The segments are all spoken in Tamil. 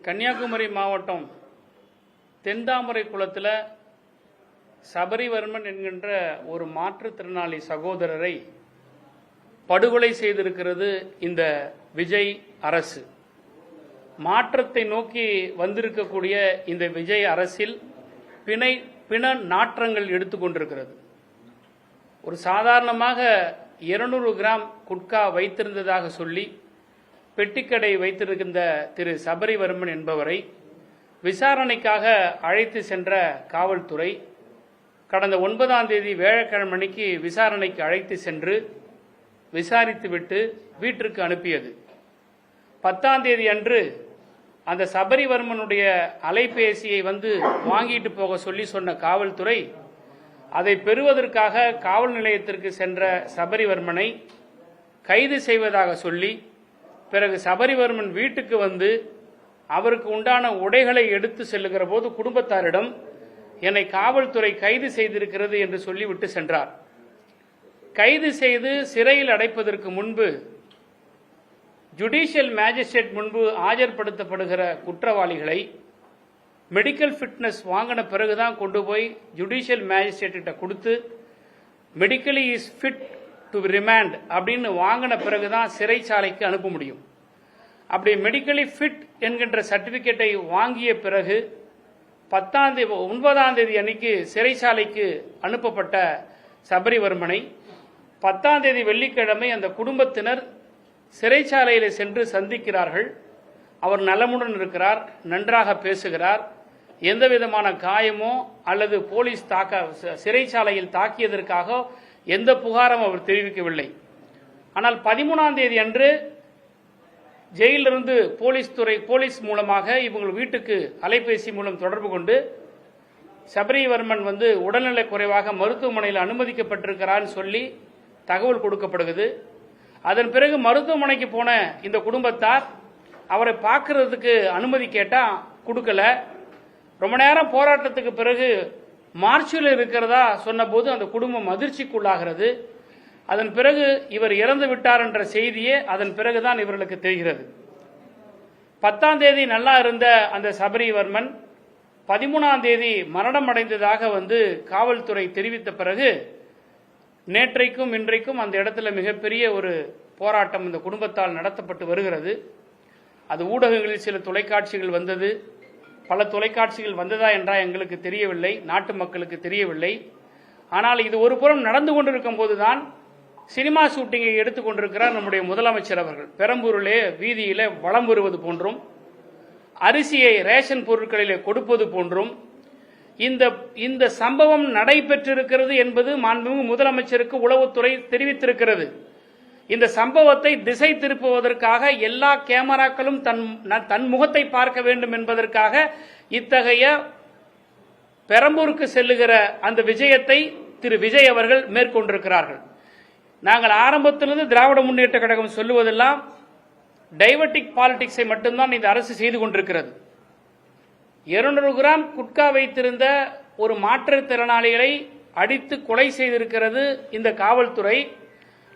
கன்னியாகுமரி மாவட்டம் தென்தாமரை குளத்தில் சபரிவர்மன் என்கின்ற ஒரு மாற்றுத்திறனாளி சகோதரரை படுகொலை செய்திருக்கிறது இந்த விஜய் அரசு. மாற்றத்தை நோக்கி வந்திருக்கக்கூடிய இந்த விஜய் அரசில் பிண நாற்றங்கள் எடுத்துக்கொண்டிருக்கிறது. ஒரு சாதாரணமாக 200 கிராம் குட்கா வைத்திருந்ததாக சொல்லி பெட்டிக்கடை வைத்திருக்கின்ற திரு சபரிவர்மன் என்பவரை விசாரணைக்காக அழைத்து சென்ற காவல்துறை கடந்த 9ஆம் தேதி வியாழக்கிழமைக்கு விசாரணைக்கு அழைத்து சென்று விசாரித்துவிட்டு வீட்டிற்கு அனுப்பியது. 10ஆம் தேதி அன்று அந்த சபரிவர்மனுடைய அலைபேசியை வந்து வாங்கிட்டு போக சொல்லி சொன்ன காவல்துறை அதை பெறுவதற்காக காவல் நிலையத்திற்கு சென்ற சபரிவர்மனை கைது செய்வதாக சொல்லி பிறகு சபரிவர்மன் வீட்டுக்கு வந்து அவருக்கு உண்டான உடைகளை எடுத்து செல்லுகிற போது குடும்பத்தாரிடம் என்னை காவல்துறை கைது செய்திருக்கிறது என்று சொல்லிவிட்டு சென்றார். கைது செய்து சிறையில் அடைப்பதற்கு முன்பு ஜுடிஷியல் மேஜிஸ்ட்ரேட் முன்பு ஆஜர்படுத்தப்படுகிற குற்றவாளிகளை மெடிக்கல் ஃபிட்னஸ் வாங்கின பிறகுதான் கொண்டு போய் ஜுடிஷியல் மேஜிஸ்ட்ரேட் கிட்ட கொடுத்து medically is fit to remand அப்படின்னு வாங்கின பிறகுதான் சிறைச்சாலைக்கு அனுப்ப முடியும். அப்படி மெடிக்கலி ஃபிட் என்கின்ற சர்டிபிகேட்டை வாங்கிய பிறகு 9ஆம் தேதி அன்னைக்கு சிறைச்சாலைக்கு அனுப்பப்பட்ட சபரிவர்மனை 10ஆம் தேதி வெள்ளிக்கிழமை அந்த குடும்பத்தினர் சிறைச்சாலையில் சென்று சந்திக்கிறார்கள். அவர் நலமுடன் இருக்கிறார், நன்றாக பேசுகிறார், எந்த விதமான காயமோ அல்லது போலீஸ் சிறைச்சாலையில் தாக்கியதற்காக எந்த புகாரும் அவர் தெரிவிக்கவில்லை. ஆனால் 13ஆம் தேதி அன்று ஜெயிலிருந்து போலீஸ் மூலமாக இவங்க வீட்டுக்கு அலைபேசி மூலம் தொடர்பு கொண்டு சபரிவர்மன் வந்து உடல்நலை குறைவாக மருத்துவமனையில் அனுமதிக்கப்பட்டிருக்கிறான்னு சொல்லி தகவல் கொடுக்கப்படுகிறது. அதன் பிறகு மருத்துவமனைக்கு போன இந்த குடும்பத்தார் அவரை பார்க்கறதுக்கு அனுமதி கேட்டா கொடுக்கல. ரொம்ப நேரம் போராட்டத்துக்கு பிறகு மார்ச்சில் இருக்கிறதா சொன்னபோது அந்த குடும்பம் அதிர்ச்சிக்குள்ளாகிறது. அதன் பிறகு இவர் இறந்து விட்டார் என்ற செய்தியே அதன் பிறகுதான் இவர்களுக்கு தெரிகிறது. 10ஆம் தேதி நல்லா இருந்த அந்த சபரிவர்மன் 13ஆம் தேதி மரணம் அடைந்ததாக வந்து காவல்துறை தெரிவித்த பிறகு நேற்றைக்கும் இன்றைக்கும் அந்த இடத்துல மிகப்பெரிய ஒரு போராட்டம் இந்த குடும்பத்தால் நடத்தப்பட்டு வருகிறது. அது ஊடகங்களில் சில தொலைக்காட்சிகள் வந்தது, பல தொலைக்காட்சிகள் வந்ததா என்றால் எங்களுக்கு தெரியவில்லை, நாட்டு மக்களுக்கு தெரியவில்லை. ஆனால் இது ஒரு புறம் நடந்து கொண்டிருக்கும் போதுதான் சினிமா ஷூட்டிங்கை எடுத்துக்கொண்டிருக்கிறார் நம்முடைய முதலமைச்சர் அவர்கள். பெரம்பூரிலே வீதியிலே வலம் வருவது போன்றும் அரிசியை ரேஷன் பொருட்களிலே கொடுப்பது போன்றும் இந்த சம்பவம் நடைபெற்றிருக்கிறது என்பது மாண்புமிகு முதலமைச்சருக்கு உளவுத்துறை தெரிவித்திருக்கிறது. இந்த சம்பவத்தை திசை திருப்புவதற்காக எல்லா கேமராக்களும் தன் முகத்தை பார்க்க வேண்டும் என்பதற்காக இத்தகைய பெரம்பூருக்கு செல்லுகிற அந்த விஜயத்தை திரு விஜய் அவர்கள் மேற்கொண்டிருக்கிறார்கள். நாங்கள் ஆரம்பத்திலிருந்து திராவிட முன்னேற்ற கழகம் சொல்லுவதெல்லாம் டைவர்டிக் பாலிடிக்ஸை மட்டும்தான் இந்த அரசு செய்து கொண்டிருக்கிறது. 200 கிராம் குட்கா வைத்திருந்த ஒரு மாற்றுத்திறனாளிகளை அடித்து கொலை செய்திருக்கிறது இந்த காவல்துறை.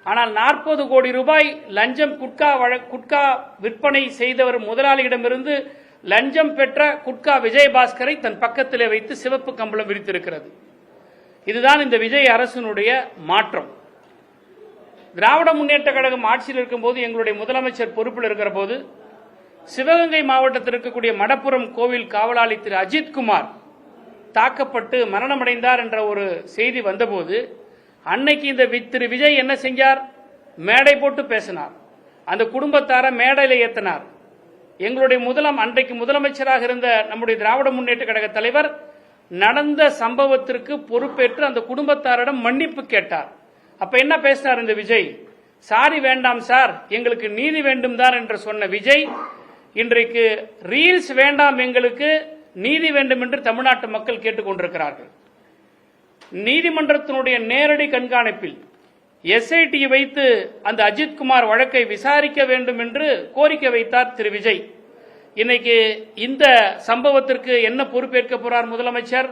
ஆனால் 40 கோடி ரூபாய் லஞ்சம் குட்கா விற்பனை செய்தவர் முதலாளியிடமிருந்து லஞ்சம் பெற்ற குட்கா விஜயபாஸ்கரை தன் பக்கத்திலே வைத்து சிவப்பு கம்பளம் விரித்திருக்கிறது. இதுதான் இந்த விஜய் அரசினுடைய மாற்றம். திராவிட முன்னேற்ற கழகம் ஆட்சியில் இருக்கும்போது எங்களுடைய முதலமைச்சர் பொறுப்பில் இருக்கிற போது சிவகங்கை மாவட்டத்தில் இருக்கக்கூடிய மடப்புரம் கோவில் காவலாளி திரு அஜித்குமார் தாக்கப்பட்டு மரணமடைந்தார் என்ற ஒரு செய்தி வந்தபோது அன்னைக்கு இந்த திரு விஜய் என்ன செஞ்சார்? மேடை போட்டு பேசினார், அந்த குடும்பத்தார மேடையில் ஏற்றினார். எங்களுடைய அன்றைக்கு முதலமைச்சராக இருந்த நம்முடைய திராவிட முன்னேற்ற கழக தலைவர் நடந்த சம்பவத்திற்கு பொறுப்பேற்று அந்த குடும்பத்தாரிடம் மன்னிப்பு கேட்டார். அப்ப என்ன பேசினார் இந்த விஜய்? சாரி வேண்டாம் சார், எங்களுக்கு நீதி வேண்டும் தான் என்று சொன்ன விஜய் இன்றைக்கு ரீல்ஸ் வேண்டாம், எங்களுக்கு நீதி வேண்டும் என்று தமிழ்நாட்டு மக்கள் கேட்டுக்கொண்டிருக்கிறார்கள். நீதிமன்றத்தினுடைய நேரடி கண்காணிப்பில் எஸ்ஐடி வைத்து அந்த அஜித்குமார் வழக்கை விசாரிக்க வேண்டும் என்று கோரிக்கை வைத்தார் திரு விஜய். இன்னைக்கு இந்த சம்பவத்திற்கு என்ன பொறுப்பேற்க போறார் முதலமைச்சர்?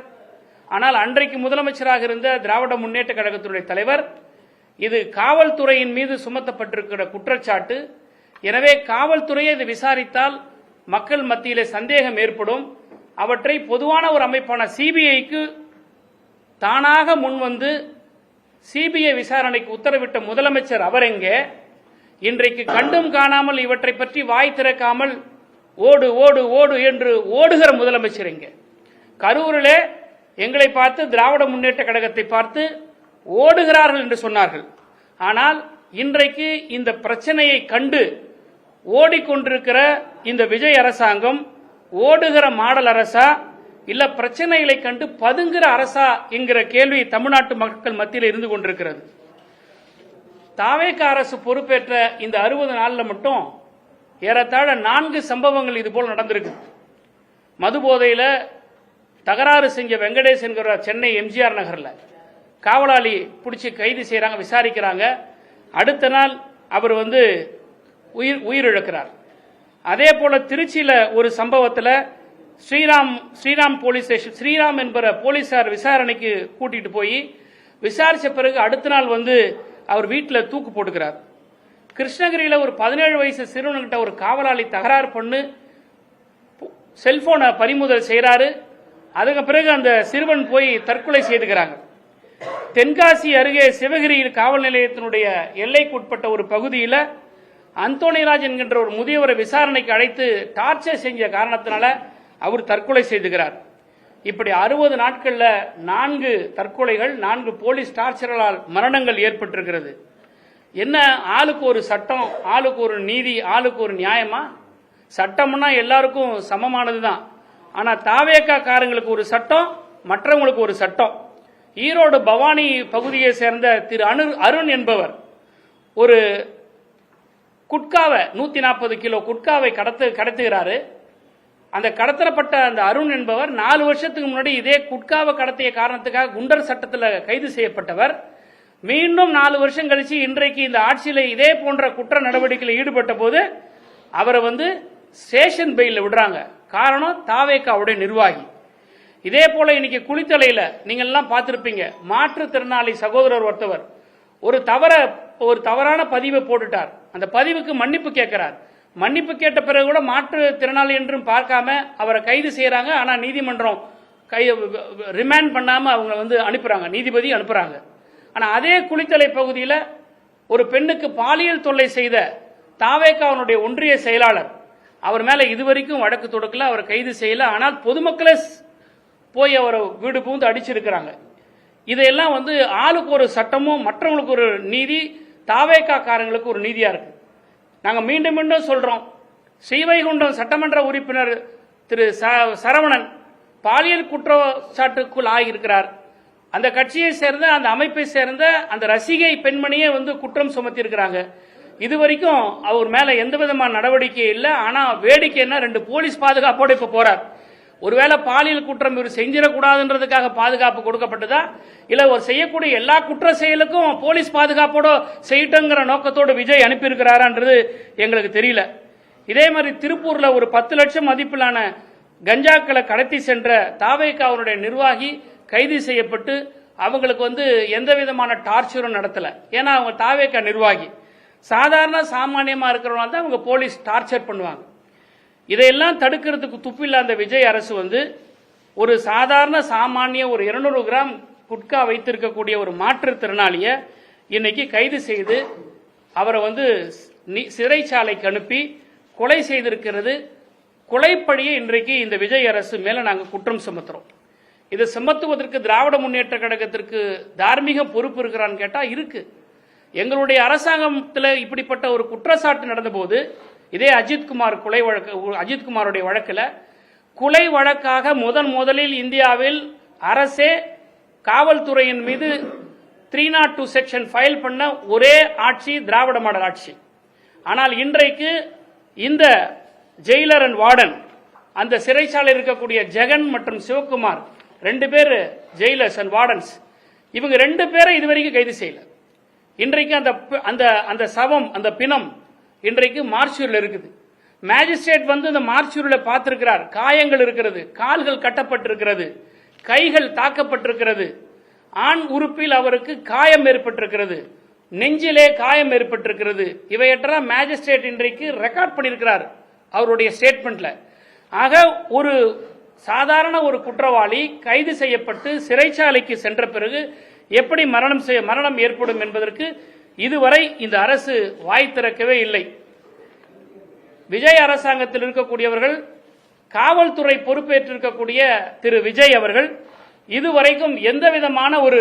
ஆனால் அன்றைக்கு முதலமைச்சராக இருந்த திராவிட முன்னேற்ற கழகத்தினுடைய தலைவர் இது காவல்துறையின் மீது சுமத்தப்பட்டிருக்கிற குற்றச்சாட்டு. எனவே காவல்துறையை இது விசாரித்தால் மக்கள் மத்தியிலே சந்தேகம் ஏற்படும். அவற்றை பொதுவான ஒரு அமைப்பான சிபிஐக்கு தானாக முன்வந்து சிபிஐ விசாரணைக்கு உத்தரவிட்ட முதலமைச்சர் அவர் எங்கே? இன்றைக்கு கண்டும் காணாமல் இவற்றை பற்றி வாய் திறக்காமல் ஓடு ஓடு ஓடு என்று ஓடுகிற முதலமைச்சர் எங்கே? கரூரிலே எங்களை பார்த்து திராவிட முன்னேற்ற கழகத்தை பார்த்து ஓடுகிறார்கள் என்று சொன்னார்கள். ஆனால் இன்றைக்கு இந்த பிரச்சனையை கண்டு ஓடிக்கொண்டிருக்கிற இந்த விஜய் அரசாங்கம் ஓடுகிற மாடல் அரசா இல்ல பிரச்சனைகளை கண்டு பதுங்குகிற அரசா என்கிற கேள்வி தமிழ்நாட்டு மக்கள் மத்தியில் இருந்து கொண்டிருக்கிறது. தாவேக அரசு பொறுப்பேற்ற இந்த 60 நாள்ல மட்டும் ஏறத்தாழ 4 சம்பவங்கள் இது போல நடந்திருக்கு. மது போதையில தகராறு செஞ்ச வெங்கடேஷ் என்கிற சென்னை எம்ஜிஆர் நகர்ல காவலாளி பிடிச்சி கைது செய்யறாங்க, விசாரிக்கிறாங்க. அடுத்த நாள் அவர் உயிரிழக்கிறார். அதே போல திருச்சியில ஒரு சம்பவத்தில் ஸ்ரீராம் போலீஸ் ஸ்டேஷன், ஸ்ரீராம் என்பற போலீசார் விசாரணைக்கு கூட்டிட்டு போய் விசாரிச்ச பிறகு அடுத்த நாள் அவர் வீட்டில் தூக்கு போட்டுக்கிறார். கிருஷ்ணகிரியில் ஒரு 17 வயசு சிறுவன்கிட்ட ஒரு காவலாளி தகராறு பண்ணு செல்போனை பறிமுதல் செய்யறாரு. அதுக்கு பிறகு அந்த சிறுவன் போய் தற்கொலை செய்துக்கிறாங்க. தென்காசி அருகே சிவகிரி காவல் நிலையத்தினுடைய எல்லைக்குட்பட்ட ஒரு பகுதியில் அந்தோணிராஜ் என்கின்ற ஒரு முதியவரை விசாரணைக்கு அழைத்து டார்ச்சர் செஞ்ச காரணத்தினால அவர் தற்கொலை செய்துகிறார். இப்படி 60 நாட்கள்ல 4 தற்கொலைகள், 4 போலீஸ் டார்ச்சர்களால் மரணங்கள் ஏற்பட்டிருக்கிறது. என்ன ஆளுக்கு ஒரு சட்டம், ஆளுக்கு ஒரு நீதி, ஆளுக்கு ஒரு நியாயமா? சட்டம்னா எல்லாருக்கும் சமமானதுதான். ஆனா தாவேகா காரங்களுக்கு ஒரு சட்டம், மற்றவங்களுக்கு ஒரு சட்டம். ஈரோடு பவானி பகுதியை சேர்ந்த திரு அருண் என்பவர் ஒரு குட்காவை 140 கிலோ குட்காவை கடத்துகிறாரு. அந்த கடத்தப்பட்ட அந்த அருண் என்பவர் 4 வருஷத்துக்கு முன்னாடி இதே குட்காவை கடத்திய காரணத்துக்காக குண்டர் சட்டத்தில் கைது செய்யப்பட்டவர். மீண்டும் 4 வருஷம் கழிச்சு இன்றைக்கு இந்த ஆட்சியில் இதே போன்ற குற்ற நடவடிக்கையில் ஈடுபட்ட போது அவரை ஸ்டேஷன் பெயில விடுறாங்க. காரணம் தாவேகாவுடைய நிர்வாகி. இதே போல இன்னைக்கு குளித்தலையில நீங்க எல்லாம் பார்த்திருப்பீங்க, மாற்றுத்திறனாளி சகோதரர் ஒருத்தவர் ஒரு தவறான பதிவை போட்டுட்டார். அந்த பதிவுக்கு மன்னிப்பு கேட்கிறார். மன்னிப்பு கேட்ட பிறகு கூட மாற்றுத்திறனாளி என்றும் பார்க்காம அவரை கைது செய்யறாங்க. ஆனா நீதிமன்றம் ரிமாண்ட் பண்ணாம அவங்க அனுப்புறாங்க, நீதிபதி அனுப்புறாங்க. ஆனா அதே குளித்தலை பகுதியில் ஒரு பெண்ணுக்கு பாலியல் தொல்லை செய்த தாவேகாவுடைய ஒன்றிய செயலாளர் அவர் மேல இதுவரைக்கும் வழக்கு தொடுக்கல, அவர் கைது செய்யல. ஆனால் பொதுமக்களே போய் அவரை வீடு புகுந்து அடிச்சிருக்கிறாங்க. இதையெல்லாம் ஆளுக்கு ஒரு சட்டமும் மற்றவங்களுக்கு ஒரு நீதி, தாவேகா காரங்களுக்கு ஒரு நீதியா இருக்கு. நாங்க மீண்டும் மீண்டும் சொல்றோம், ஸ்ரீவைகுண்டம் சட்டமன்ற உறுப்பினர் திரு சரவணன் பாலியல் குற்றச்சாட்டுக்குள் ஆகியிருக்கிறார். அந்த கட்சியை சேர்ந்த, அந்த அமைப்பை சேர்ந்த அந்த ரசிகை பெண்மணியே குற்றம் சுமத்தி இருக்கிறாங்க. இதுவரைக்கும் அவர் மேல எந்த விதமான நடவடிக்கை இல்லை. ஆனா வேடிக்கை என்ன, 2 போலீஸ் பாதுகாப்போட இப்ப போறார். ஒருவேளை பாலியல் குற்றம் இவர் செஞ்சிடக்கூடாதுன்றதுக்காக பாதுகாப்பு கொடுக்கப்பட்டதா, இல்ல ஒரு செய்யக்கூடிய எல்லா குற்ற செயலுக்கும் போலீஸ் பாதுகாப்போட செய்யட்டுங்கிற நோக்கத்தோடு விஜய் அனுப்பியிருக்கிறாரான்றது எங்களுக்கு தெரியல. இதே மாதிரி திருப்பூர்ல ஒரு 10 லட்சம் மதிப்பிலான கஞ்சாக்களை கடத்தி சென்ற தாவேகாவுடைய நிர்வாகி கைது செய்யப்பட்டு அவங்களுக்கு எந்த விதமான டார்ச்சரும் நடத்தல. ஏன்னா அவங்க தாவேகா நிர்வாகி. சாதாரண சாமானியமா இருக்கிறவங்க தான் அவங்க போலீஸ் டார்ச்சர் பண்ணுவாங்க. இதையெல்லாம் தடுக்கிறதுக்கு துப்பில்ல அந்த விஜய் அரசு ஒரு சாதாரண சாமானிய ஒரு 200 கிராம் குட்கா வைத்திருக்கக்கூடிய ஒரு மாற்றுத்திறனாளியை இன்னைக்கு கைது செய்து அவரை சிறைச்சாலைக்கு அனுப்பி கொலை செய்திருக்கிறது. கொலைப்படியை இன்றைக்கு இந்த விஜய் அரசு மேல நாங்கள் குற்றம் சுமத்துறோம். இதை சுமத்துவதற்கு திராவிட முன்னேற்ற கழகத்திற்கு தார்மீக பொறுப்பு இருக்கிறான்னு கேட்டா இருக்கு. எங்களுடைய அரசாங்கத்தில் இப்படிப்பட்ட ஒரு குற்றச்சாட்டு நடந்த போது இதே அஜித்குமாருடைய வழக்கில் கொலை வழக்காக முதலில் இந்தியாவில் அரசே காவல்துறையின் மீது 302 செக்ஷன் ஃபைல் பண்ண ஒரே ஆட்சி திராவிட மாடல் ஆட்சி. ஆனால் இன்றைக்கு இந்த ஜெயிலர் அண்ட் வார்டன், அந்த சிறைச்சாலை இருக்கக்கூடிய ஜெகன் மற்றும் சிவகுமார் 2 பேர் ஜெயிலர்ஸ் அண்ட் வார்டன்ஸ், இவங்க 2 பேரை இதுவரைக்கும் கைது செய்யல. இன்றைக்கு அந்த சவம், அந்த பிணம் இன்றைக்கு மார்ச்சூரில் இருக்குது. மேஜிஸ்ட்ரேட் அந்த மார்ச்சூரில் பார்த்திருக்கிறார். காயங்கள் இருக்கிறது, கால்கள் கட்டப்பட்டிருக்கிறது, கைகள் தாக்கப்பட்டிருக்கிறது, ஆண் உறுப்பில் அவருக்கு காயம் ஏற்பட்டிருக்கிறது, நெஞ்சிலே காயம் ஏற்பட்டிருக்கிறது. இவையெல்லாம் மேஜிஸ்ட்ரேட் இன்றைக்கு ரெக்கார்ட் பண்ணியிருக்கிறார் அவருடைய ஸ்டேட்மெண்ட்ல. ஆக ஒரு சாதாரண ஒரு குற்றவாளி கைது செய்யப்பட்டு சிறைச்சாலைக்கு சென்ற பிறகு எப்படி மரணம் ஏற்படும் என்பதற்கு இதுவரை இந்த அரசு வாய் திறக்கவே இல்லை. விஜய் அரசாங்கத்தில் இருக்கக்கூடியவர்கள், காவல்துறை பொறுப்பேற்றிருக்கக்கூடிய திரு விஜய் அவர்கள் இதுவரைக்கும் எந்த விதமான ஒரு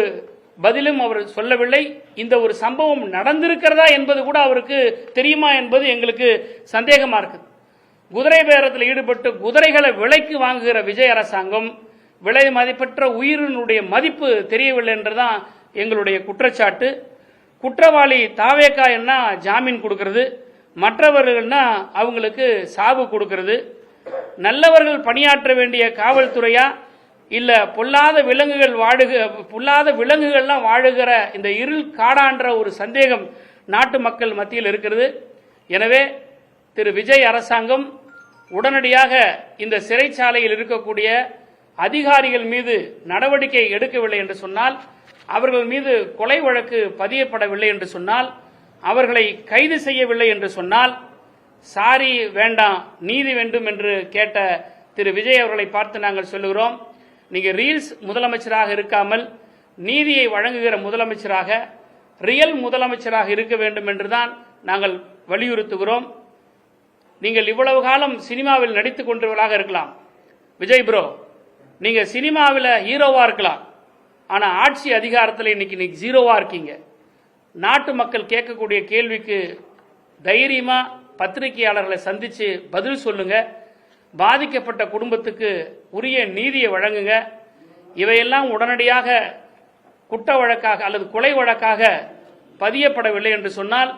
பதிலும் அவர் சொல்லவில்லை. இந்த ஒரு சம்பவம் நடந்திருக்கிறதா என்பது கூட அவருக்கு தெரியுமா என்பது எங்களுக்கு சந்தேகமா இருக்கு. குதிரை பேரத்தில் ஈடுபட்டு குதிரைகளை விலைக்கு வாங்குகிற விஜய் அரசாங்கம் விலை மதிப்பற்ற உயிரினுடைய மதிப்பு தெரியவில்லை என்றுதான் எங்களுடைய குற்றச்சாட்டு. குற்றவாளி தாவேக்கா என்ன ஜாமீன் கொடுக்கிறது, மற்றவர்கள்னா அவங்களுக்கு சாவு கொடுக்கிறது. நல்லவர்கள் பணியாற்ற வேண்டிய காவல்துறையா இல்ல பொல்லாத விலங்குகள்லாம் வாழுகிற இந்த இருள் காடான்ற ஒரு சந்தேகம் நாட்டு மக்கள் மத்தியில் இருக்கிறது. எனவே திரு விஜய் அரசாங்கம் உடனடியாக இந்த சிறைச்சாலையில் இருக்கக்கூடிய அதிகாரிகள் மீது நடவடிக்கை எடுக்கவில்லை என்று சொன்னால், அவர்கள் மீது கொலை வழக்கு பதியப்படவில்லை என்று சொன்னால், அவர்களை கைது செய்யவில்லை என்று சொன்னால், சாரி வேண்டாம் நீதி வேண்டும் என்று கேட்ட திரு விஜய் அவர்களை பார்த்து நாங்கள் சொல்லுகிறோம், நீங்க ரீல்ஸ் முதலமைச்சராக இருக்காமல் நீதியை வழங்குகிற முதலமைச்சராக, ரியல் முதலமைச்சராக இருக்க வேண்டும் என்றுதான் நாங்கள் வலியுறுத்துகிறோம். நீங்கள் இவ்வளவு காலம் சினிமாவில் நடித்துக் கொண்டவர்களாக இருக்கலாம் விஜய் ப்ரோ, நீங்க சினிமாவில் ஹீரோவா இருக்கலாம், ஆனா ஆட்சி அதிகாரத்தில் இன்னைக்கு ஜீரோவா இருக்கீங்க. நாட்டு மக்கள் கேட்கக்கூடிய கேள்விக்கு தைரியமா பத்திரிகையாளர்களை சந்திச்சு பதில் சொல்லுங்க. பாதிக்கப்பட்ட குடும்பத்துக்கு உரிய நீதியை வழங்குங்க. இவையெல்லாம் உடனடியாக குற்ற வழக்காக அல்லது கொலை வழக்காக பதியப்படவில்லை என்று சொன்னால்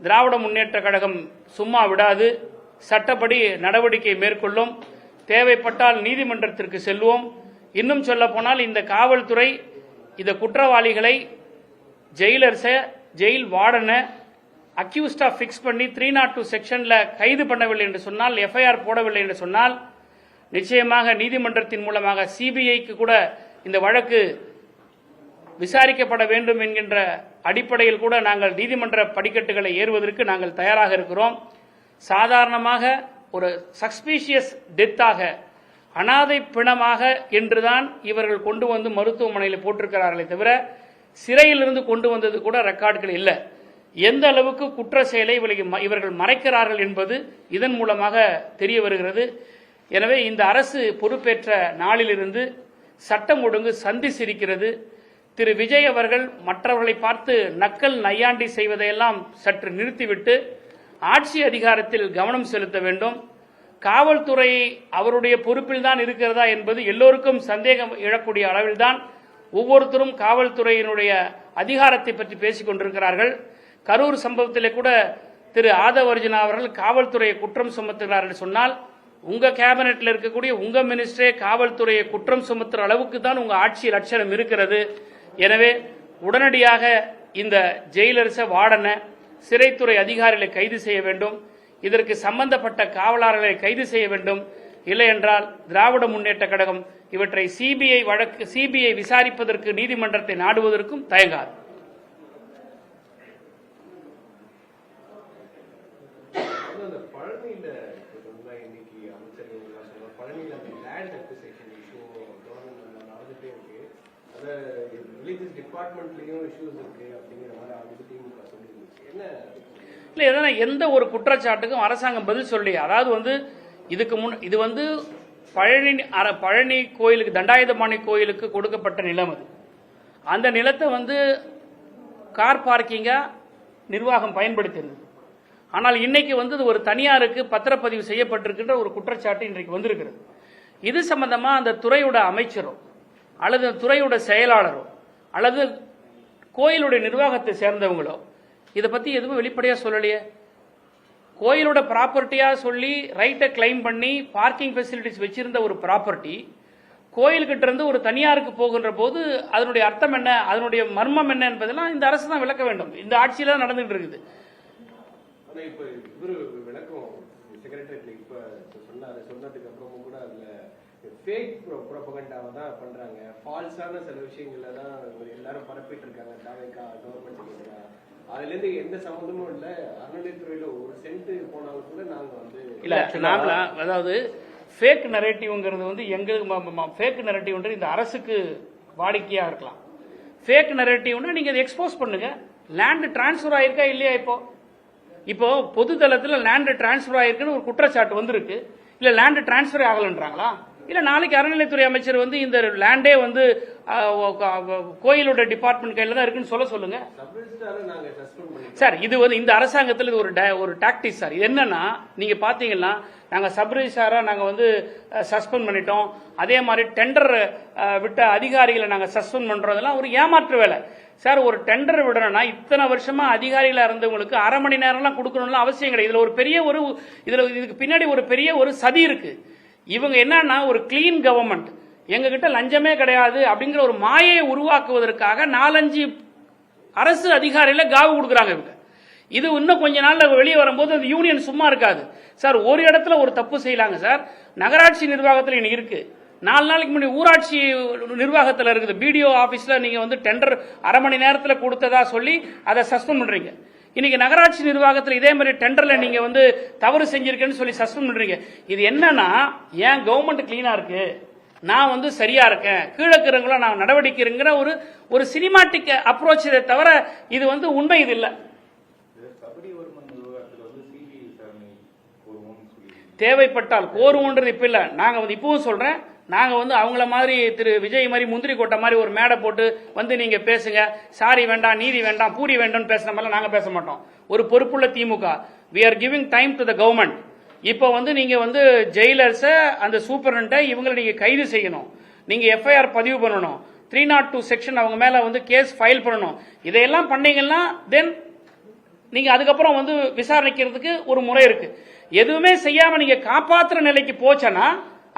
திராவிட முன்னேற்ற கழகம் சும்மா விடாது, சட்டப்படி நடவடிக்கை மேற்கொள்ளும். தேவைப்பட்டால் நீதிமன்றத்திற்கு செல்வோம். இன்னும் சொல்ல போனால் இந்த காவல்துறை இந்த குற்றவாளிகளை ஜெயில் வார்டனை அக்யூஸ்டா பிக்ஸ் பண்ணி 302 செக்ஷன்ல கைது பண்ணவில்லை என்று சொன்னால், எஃப்ஐஆர் போடவில்லை என்று சொன்னால், நிச்சயமாக நீதிமன்றத்தின் மூலமாக சிபிஐக்கு கூட இந்த வழக்கு விசாரிக்கப்பட வேண்டும் என்கின்ற அடிப்படையில் கூட நாங்கள் நீதிமன்ற படிக்கட்டுகளை ஏறுவதற்கு நாங்கள் தயாராக இருக்கிறோம். சாதாரணமாக ஒரு சஸ்பீஷியஸ் டெத்தாக, அனாதை பிணமாக என்றுதான் இவர்கள் கொண்டு வந்து மருத்துவமனையில் போட்டிருக்கிறார்களே தவிர சிறையிலிருந்து கொண்டு வந்தது கூட ரெக்கார்டுகள் இல்லை. எந்த அளவுக்கு குற்ற செயலை இவர்கள் மறைக்கிறார்கள் என்பது இதன் மூலமாக தெரிய வருகிறது. எனவே இந்த அரசு பொறுப்பேற்ற நாளிலிருந்து சட்டம் ஒழுங்கு சந்தி சிரிக்கிறது. திரு விஜய் அவர்கள் மற்றவர்களை பார்த்து நக்கல் நையாண்டி செய்வதையெல்லாம் சற்று நிறுத்திவிட்டு ஆட்சி அதிகாரத்தில் கவனம் செலுத்த வேண்டும். காவல்துறை அவருடைய பொறுப்பில் தான் இருக்கிறதா என்பது எல்லோருக்கும் சந்தேகம் எழக்கூடிய அளவில்தான் ஒவ்வொருத்தரும் காவல்துறையினுடைய அதிகாரத்தை பற்றி பேசிக் கொண்டிருக்கிறார்கள். கரூர் சம்பவத்திலே கூட திரு ஆதவ் அர்ஜுனா அவர்கள் காவல்துறையை குற்றம் சுமத்துகிறார் என்று சொன்னால், உங்க கேபினெட்ல இருக்கக்கூடிய உங்க மினிஸ்டரே காவல்துறையை குற்றம் சுமத்துற அளவுக்கு தான் உங்க ஆட்சி லட்சணம் இருக்கிறது. எனவே உடனடியாக இந்த ஜெயிலரச வார்டனை, சிறைத்துறை அதிகாரிகளை கைது செய்ய வேண்டும். இதற்கு சம்பந்தப்பட்ட காவலாளர்களை கைது செய்ய வேண்டும். இல்லை என்றால் திராவிட முன்னேற்ற கழகம் இவற்றை சிபிஐ விசாரிப்பதற்கு நீதிமன்றத்தை நாடுவதற்கும் தயங்காது. இல்ல, எந்த ஒரு குற்றச்சாட்டுக்கும் அரசாங்கம் பதில் சொல்லி, அதாவது இதுக்கு முன் இது பழனி கோயிலுக்கு, தண்டாயுதபாணி கோயிலுக்கு கொடுக்கப்பட்ட நிலம். அது அந்த நிலத்தை கார் பார்க்கிங்கா நிர்வாகம் பயன்படுத்தியிருந்தது. ஆனால் இன்னைக்கு ஒரு தனியாருக்கு பத்திரப்பதிவு செய்யப்பட்டிருக்கின்ற ஒரு குற்றச்சாட்டு இன்றைக்கு வந்திருக்கிறது. இது சம்பந்தமா அந்த துறையோட அமைச்சரோ அல்லது துறையோட செயலாளரோ அல்லது கோயிலுடைய நிர்வாகத்தை சேர்ந்தவங்களோ இதை பத்தி எதுவும் வெளிப்படையா சொல்லலையே. கோயிலோட ப்ராப்பர்ட்டியா சொல்லி ரைட்டை கிளைம் பண்ணி பார்க்கிங் ஃபெசிலிட்டிஸ் வச்சிருந்த ஒரு ப்ராப்பர்ட்டி கோயில்கிட்ட இருந்து ஒரு தனியாருக்கு போகின்ற போது அதனுடைய அர்த்தம் என்ன, அதனுடைய மர்மம் என்ன என்பதெல்லாம் இந்த அரசு தான் விளக்க வேண்டும். இந்த ஆட்சியில தான் நடந்துட்டு இருக்குது. சொன்னதுக்கு அப்புறமும் கூட அதுல ஃபேக் ப்ரோபகண்டாவை தான் பண்றாங்க. ஃபால்ஸான சில விஷயங்கள்ல தான் எல்லாரும் பரப்பிட்டு இருக்காங்க. தாவேக்கா கவர்மெண்ட் அதுல இருந்து எந்த சம்பந்தமும் இல்ல. அறநிலையத்துறையில ஒரு சென்ட் போனாலும் கூட நாங்க வந்து இல்ல அதாவது ஃபேக் நரேட்டிவ்ங்கிறது வந்து எங்களுக்கு ஃபேக் நரேட்டிவ்ன்றது இந்த அரசுக்கு வாடிக்கையா இருக்கலாம். ஃபேக் நரேட்டிவ்னா நீங்க அதை எக்ஸ்போஸ் பண்ணுங்க. லேண்ட் டிரான்ஸ்பர் ஆயிருக்கா இல்லையா? இப்போ பொது தளத்துல லேண்ட் டிரான்ஸ்பர் ஆயிருக்குன்னு ஒரு குற்றச்சாட்டு வந்திருக்கு. இல்ல லேண்ட் டிரான்ஸ்பர் ஆகலன்றாங்களா? இல்ல நாளைக்கு அறநிலையத்துறை அமைச்சர் வந்து இந்த லேண்டே வந்து கோயிலோட டிபார்ட்மெண்ட் கையில தான் இருக்குன்னு சொல்லுங்க சார். இது வந்து இந்த அரசாங்கத்தில் இது ஒரு டாக்டிக் சார். இது என்னன்னா நீங்க பாத்தீங்கன்னா நாங்க சப் ரிஜிஸ்ட்ராரா நாங்க வந்து சஸ்பெண்ட் பண்ணிட்டோம். அதே மாதிரி டெண்டர் விட்ட அதிகாரிகளை நாங்க சஸ்பெண்ட் பண்றதெல்லாம் ஒரு ஏமாற்று வேலை சார். ஒரு டெண்டர் விடணும்னா இத்தனை வருஷமா அதிகாரிகளா இருந்தவங்களுக்கு அரை மணி நேரம்லாம் கொடுக்கணும்னு அவசியம் கிடையாது. இதுல ஒரு பெரிய இதுக்கு பின்னாடி ஒரு பெரிய ஒரு சதி இருக்கு. இவங்க என்னன்னா ஒரு கிளீன் கவர்மெண்ட், எங்க கிட்ட லஞ்சமே கிடையாது அப்படிங்கிற ஒரு மாயை உருவாக்குவதற்காக 4-5 அரசு அதிகாரிகளை காவு கொடுக்குறாங்க இவங்க. இது இன்னும் கொஞ்ச நாள்ல வெளியே வரும்போது அந்த யூனியன் சும்மா இருக்காது சார். ஒரு இடத்துல ஒரு தப்பு செய்யலாங்க சார். நகராட்சி நிர்வாகத்தில் இன்னைக்கு இருக்கு. 4 நாளைக்கு முன்னாடி ஊராட்சி நிர்வாகத்தில் இருக்குது. பிடிஓ ஆபீஸ்ல நீங்க வந்து டெண்டர் அரை மணி நேரத்தில் கொடுத்ததா சொல்லி அதை சஸ்பெண்ட் பண்றீங்க. இன்னைக்கு நகராட்சி நிர்வாகத்தில் இதே மாதிரி டெண்டர்ல நீங்க வந்து தவறு செஞ்சிருக்கேன்னு சொல்லி சஸ்பெண்ட் பண்றீங்க. இது என்னன்னா ஏன் கவர்மெண்ட் கிளீனா இருக்கு, நான் வந்து சரியா இருக்கேன், கீழே இருக்கிறவங்கள நான் நடவடிக்கைங்கிற ஒரு சினிமாட்டிக் அப்ரோச் தவிர இது வந்து உண்மை இது இல்ல. தேவைப்பட்டால் கோருவோன்றது இப்ப இல்ல. நாங்க வந்து இப்பவும் சொல்றேன், நாங்க வந்து அவங்கள மாதிரி திரு விஜய் மாதிரி முந்திரி கோட்டை மாதிரி ஒரு மேடை போட்டு வந்து நீங்க பேசுங்க, சாரி வேண்டாம், நீதி வேண்டாம், பூரி வேண்டாம் பேசுற மாதிரி நாங்க பேச மாட்டோம். ஒரு பொறுப்புள்ள திமுக, we are giving time to the government. இப்போ வந்து நீங்க வந்து ஜெயிலர்ஸ் அந்த சூப்பரண்டை இவங்களை நீங்க கைது செய்யணும், நீங்க எஃப்ஐஆர் பதிவு பண்ணணும், 302 செக்ஷன் அவங்க மேல வந்து கேஸ் ஃபைல் பண்ணணும். இதையெல்லாம் பண்ணீங்கன்னா தென் நீங்க அதுக்கப்புறம் வந்து விசாரணைக்கிறதுக்கு ஒரு முறை இருக்கு. எதுவுமே செய்யாம நீங்க காப்பாற்றுற நிலைக்கு போச்சனா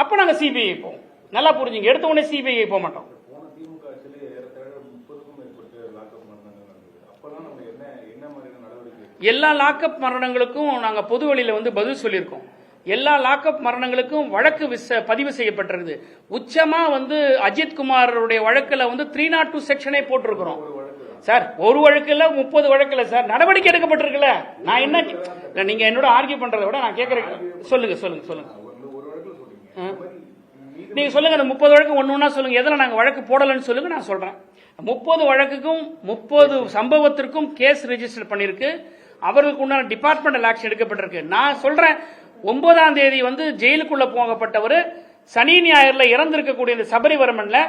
அப்ப நாங்க சிபிஐ போவோம். நல்லா புரிஞ்சுங்க, எடுத்த உடனே சிபிஐ போக மாட்டோம். எல்லா லாக்அப் மரணங்களுக்கும் நாங்க பொது வழியில வந்து பதில் சொல்லியிருக்கோம். எல்லா லாக்அப் மரணங்களுக்கும் வழக்கு பதிவு செய்யப்பட்டிருக்குது. உச்சமா வந்து அஜித்குமாருடைய வழக்குல வந்து 302 செக்ஷனே போட்டிருக்கிறோம் சார். ஒரு வழக்குல 30 வழக்குல சார் நடவடிக்கை எடுக்கப்பட்டிருக்குல்ல. நான் என்ன நீங்க என்னோட ஆர்கியூ பண்றதை விட நான் கேட்கறேன். சொல்லுங்க நீங்க சொல்லுங்க. 30 வழக்கு ஒண்ணு சொல்லுங்க, எதுல நாங்க வழக்கு போடலன்னு சொல்லுங்க, நான் சொல்றேன். 30 வழக்குக்கும் 30 சம்பவத்திற்கும் கேஸ் ரெஜிஸ்டர் பண்ணிருக்கு. அவர்களுக்கு உண்டான டிபார்ட்மெண்டல் ஆக்ஷன் எடுக்கப்பட்டிருக்கு. நான் சொல்றேன் 9ஆம் தேதி வந்து ஜெயிலுக்குள்ள போகப்பட்டவர் சனி ஞாயிறுல இறந்திருக்கக்கூடிய இந்த சபரிவர்மன்ல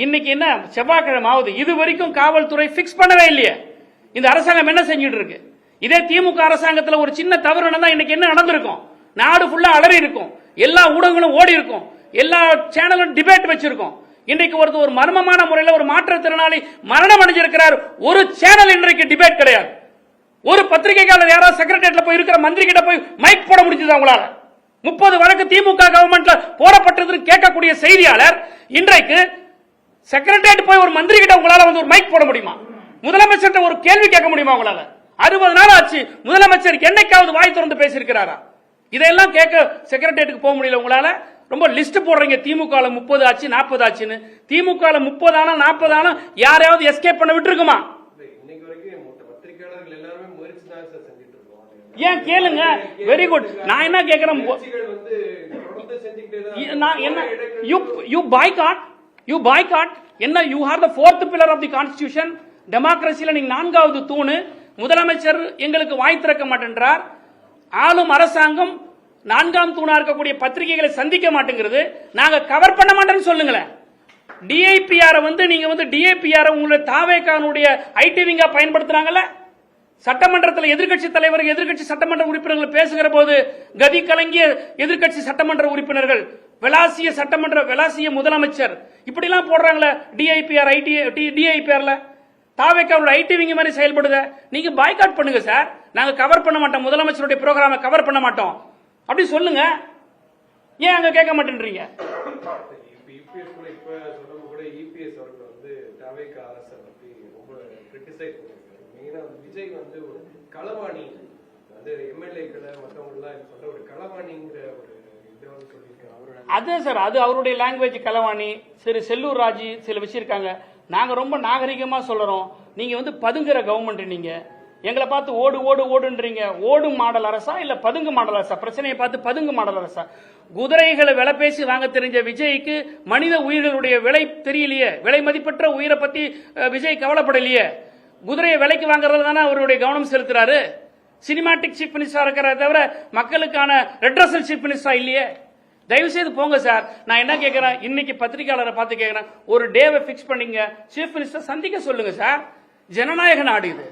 இன்னைக்கு என்ன செவ்வாய்க்கிழமை ஆகுது, இது வரைக்கும் காவல்துறை பிக்ஸ் பண்ணவே இல்லையே. இந்த அரசாங்கம் என்ன செஞ்சுட்டு இருக்கு? இதே திமுக அரசாங்கத்தில் ஒரு சின்ன தவறு நடந்தா இன்னைக்கு என்ன நடந்திருக்கும்? நாடு ஃபுல்லா அலறி இருக்கும், எல்லா ஊடகங்களும் ஓடி இருக்கும், எல்லா சேனலும் டிபேட் வச்சிருக்கோம். இன்றைக்கு ஒரு மர்மமான முறையில் ஒரு மாற்றுத்திறனாளி மரணம் அடைஞ்சிருக்கிறார், ஒரு சேனல் இன்றைக்கு டிபேட் கிடையாது. ஒரு பத்திரிகையாளர் யாராவது செக்ரட்டரியேட்ல போய் இருக்கிற மந்திரி கிட்ட போய் மைக் போட முடிஞ்சது அவங்களால? 30 வழக்கு திமுக கவர்மெண்ட்ல போடப்பட்டது கேட்கக்கூடிய செய்தியாளர் இன்றைக்கு செக்ரட்டரியேட் போய் ஒரு மந்திரி கிட்ட உங்களால வந்து ஒரு மைக் போட முடியுமா? முதலமைச்சர் ஒரு கேள்வி கேட்க முடியுமா உங்களால? 60 நாள் ஆச்சு, முதலமைச்சர் என்னைக்காவது வாய் திறந்து பேசியிருக்கிறாரா? இதெல்லாம் கேட்க செக்ரட்டரியேட்டுக்கு போக முடியல உங்களால. ரொம்ப லிஸ்ட் போடுறீங்க, திமுக 30 ஆச்சு 40 ஆச்சுன்னு. திமுக 30 ஆனா 40 ஆனா யாரையாவது எஸ்கேப் பண்ண விட்டுருக்குமா? ஏன் கேளுங்க. Very good. நான் என்ன கேக்குறேன், யூ பாய்காட் என்ன? You are the 4th pillar of the constitution. டெமோக்ரஸில நீங்க 4வது தூணு. முதலமைச்சர் எங்களுக்கு வாய் திறக்க மாட்டேன்றார். ஆளும் அரசாங்கம் 4ஆம் தூணா இருக்கக்கூடிய பத்திரிகைகளை சந்திக்க மாட்டேங்கிறது. நாங்க கவர் பண்ண மாட்டேன்னு சொல்லுங்களேன். டிஐபிஆர் வந்து நீங்க வந்து டிஐபிஆர் உங்களுடைய தாவேகானுடைய ஐடி விங்கா பயன்படுத்துறாங்கல்ல. சட்டமன்றத்தில் எதிர்கட்சி தலைவர் எதிர்கட்சி சட்டமன்ற உறுப்பினர்கள் பேசுகிற போது கதி கலங்கிய எதிர்கட்சி சட்டமன்ற உறுப்பினர்கள், விளாசிய முதலமைச்சர் இப்படி எல்லாம் போடுறாங்களே. டிஐபிஆர் டிஐபிஆர்ல தாவேகாவோட ஐடி விங்க மாதிரி செயல்படுத. நீங்க பாய்காட் பண்ணுங்க சார். நாங்க கவர் பண்ண மாட்டோம், முதலமைச்சருடைய ப்ரோக்ராமை கவர் பண்ண மாட்டோம் அப்படி சொல்லுங்க. ஏன் அங்க கேட்க மாட்டேன்றீங்க? விஜய் வந்து ஒரு களவாணி, வந்து எம்எல்ஏக்களை மற்றவங்க சொல்ற ஒரு களவாணிங்கிற ஒரு இதை வந்து சொல்லியிருக்காரு. அதான் சார், அது அவருடைய லாங்குவேஜ் களவாணி. சரி, செல்லூர் ராஜு சில வச்சிருக்காங்க. நாங்க ரொம்ப நாகரிகமா சொல்றோம். நீங்க வந்து பதுங்குற கவர்மெண்ட், நீங்க எங்களை பார்த்து ஓடு ஓடு ஓடுன்றீங்க. ஓடும் மாடல் அரசா இல்ல பதுங்கு மாடல் அரசா? பிரச்சனையை பார்த்து பதுங்கு மாடல் அரசா? குதிரைகளை விலை பேசி வாங்க தெரிஞ்ச விஜய்க்கு மனித உயிர்களுடைய விலை தெரியலையே. விலை மதிப்பற்ற உயிரை பத்தி விஜய் கவலைப்படலையே. குதிரையை விலைக்கு வாங்குறதுல தானே அவருடைய கவனம் செலுத்துறாரு. சினிமாட்டிக் சீஃப் மினிஸ்டரா இருக்கிறத தவிர மக்களுக்கான ரெட்ரஸல் சீஃப் மினிஸ்டரா இல்லையே. தயவு செய்து போங்க சார். நான் என்ன கேட்கிறேன், இன்னைக்கு பத்திரிகையாளரை பார்த்து கேட்கிறேன், ஒரு டேவை பிக்ஸ் பண்ணீங்க, சீஃப் மினிஸ்டர் சந்திக்க சொல்லுங்க சார். ஜனநாயக நாடு இது.